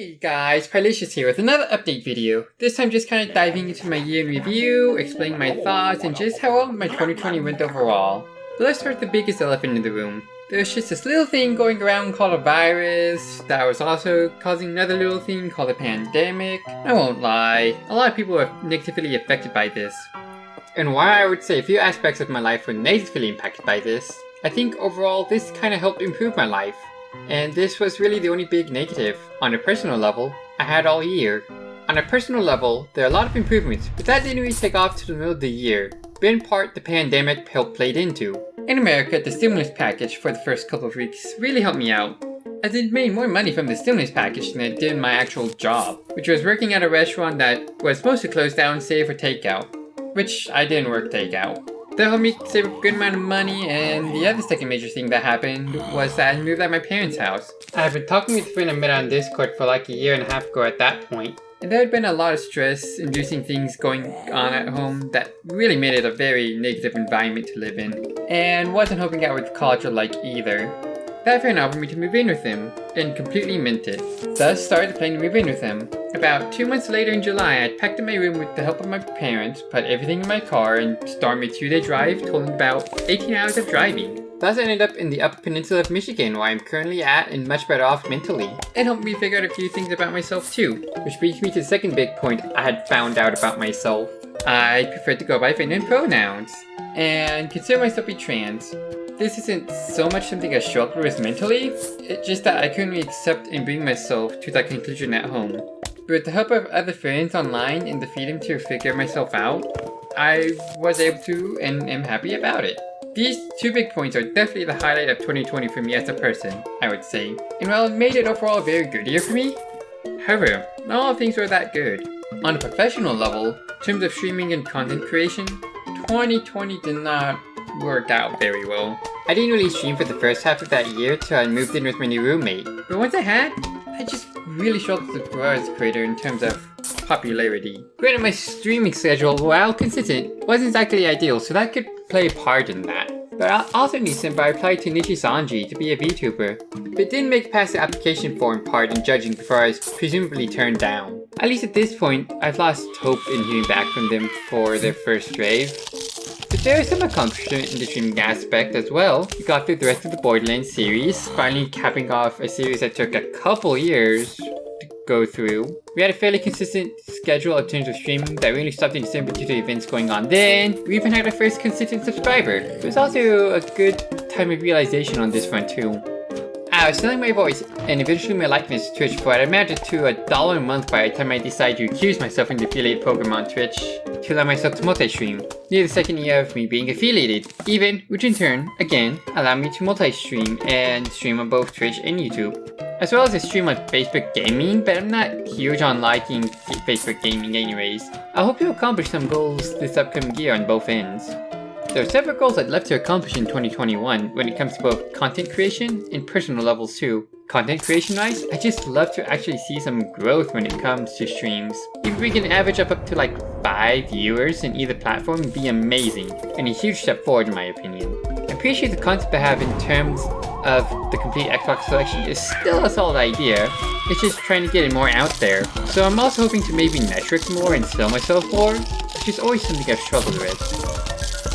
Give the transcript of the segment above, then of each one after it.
Hey guys, Pylicious here with another update video. This time just kind of diving into my year in review, explaining my thoughts, and just how well my 2020 went overall. But let's start with the biggest elephant in the room. There's just this little thing going around called a virus that was also causing another little thing called a pandemic. I won't lie, a lot of people are negatively affected by this. And while I would say a few aspects of my life were negatively impacted by this, I think overall this kind of helped improve my life. And this was really the only big negative, on a personal level, I had all year. On a personal level, there are a lot of improvements, but that didn't really take off to the middle of the year, but in part the pandemic helped played into. In America, the stimulus package for the first couple of weeks really helped me out, as it made more money from the stimulus package than it did in my actual job, which was working at a restaurant that was mostly closed down save for takeout, which I didn't work takeout. That helped me save a good amount of money, and the other second major thing that happened was that I moved out of my parents' house. I had been talking with a friend I met on Discord for like a year and a half ago at that point, and there had been a lot of stress-inducing things going on at home that really made it a very negative environment to live in, and wasn't helping out with college or like either. That friend offered me to move in with him, and completely meant it. Thus started the plan to move in with him. About 2 months later in July, I packed up my room with the help of my parents, put everything in my car, and started a 2-day drive totaling about 18 hours of driving. Thus I ended up in the Upper Peninsula of Michigan, where I'm currently at and much better off mentally. It helped me figure out a few things about myself too, which brings me to the second big point I had found out about myself. I prefer to go by feminine pronouns, and consider myself to be trans. This isn't so much something I struggled with mentally, it's just that I couldn't really accept and bring myself to that conclusion at home. But with the help of other friends online and the freedom to figure myself out, I was able to and am happy about it. These two big points are definitely the highlight of 2020 for me as a person, I would say. And while it made it overall a very good year for me, however, not all things were that good. On a professional level, in terms of streaming and content creation, 2020 did not work out very well. I didn't really stream for the first half of that year till I moved in with my new roommate. But once I just really struggled to grow as a creator in terms of popularity. Granted, my streaming schedule, while consistent, wasn't exactly ideal, so that could play a part in that. But also in December, I applied to Nichi Sanji to be a VTuber, but didn't make it past the application form part in judging before I was presumably turned down. At least at this point, I've lost hope in hearing back from them for their first rave. But there is some accomplishment in the streaming aspect as well. We got through the rest of the Borderlands series, finally capping off a series that took a couple years to go through. We had a fairly consistent schedule in terms of streaming that really stopped in December due to events going on then. We even had our first consistent subscriber. It was also a good time of realization on this front too. I was selling my voice and eventually my likeness to Twitch for what amounted to $1 a month by the time I decided to accuse myself in the affiliate program on Twitch to allow myself to multi-stream. Near the second year of me being affiliated, which in turn, again, allowed me to multi-stream and stream on both Twitch and YouTube. As well as I stream on Facebook Gaming, but I'm not huge on liking Facebook Gaming anyways. I hope to accomplish some goals this upcoming year on both ends. There are several goals I'd love to accomplish in 2021 when it comes to both content creation and personal levels too. Content creation wise, I just love to actually see some growth when it comes to streams. If we can average up to like 5 viewers in either platform, it'd be amazing, and a huge step forward in my opinion. I appreciate the concept I have in terms of the complete Xbox selection is still a solid idea, it's just trying to get it more out there. So I'm also hoping to maybe network more and sell myself more, which is always something I've struggled with.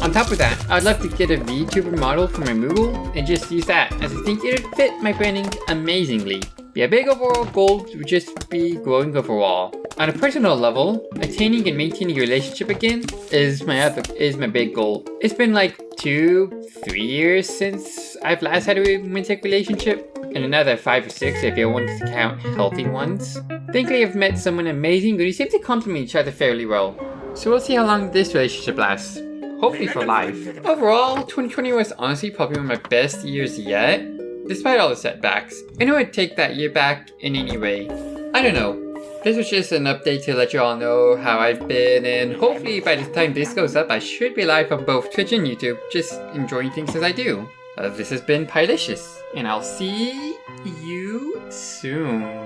On top of that, I'd love to get a VTuber model for my Moogle and just use that, as I think it would fit my branding amazingly. A big overall goal would just be growing overall. On a personal level, attaining and maintaining a relationship again is my big goal. It's been like 2-3 years since I've last had a romantic relationship, and another 5 or 6 if you want to count healthy ones. Thankfully I've met someone amazing who seem to complement each other fairly well. So we'll see how long this relationship lasts. Hopefully for life. Overall, 2020 was honestly probably one of my best years yet, despite all the setbacks. I know I'd take that year back in any way. I don't know. This was just an update to let you all know how I've been, and hopefully by the time this goes up, I should be live on both Twitch and YouTube, just enjoying things as I do. This has been Pylicious, and I'll see you soon.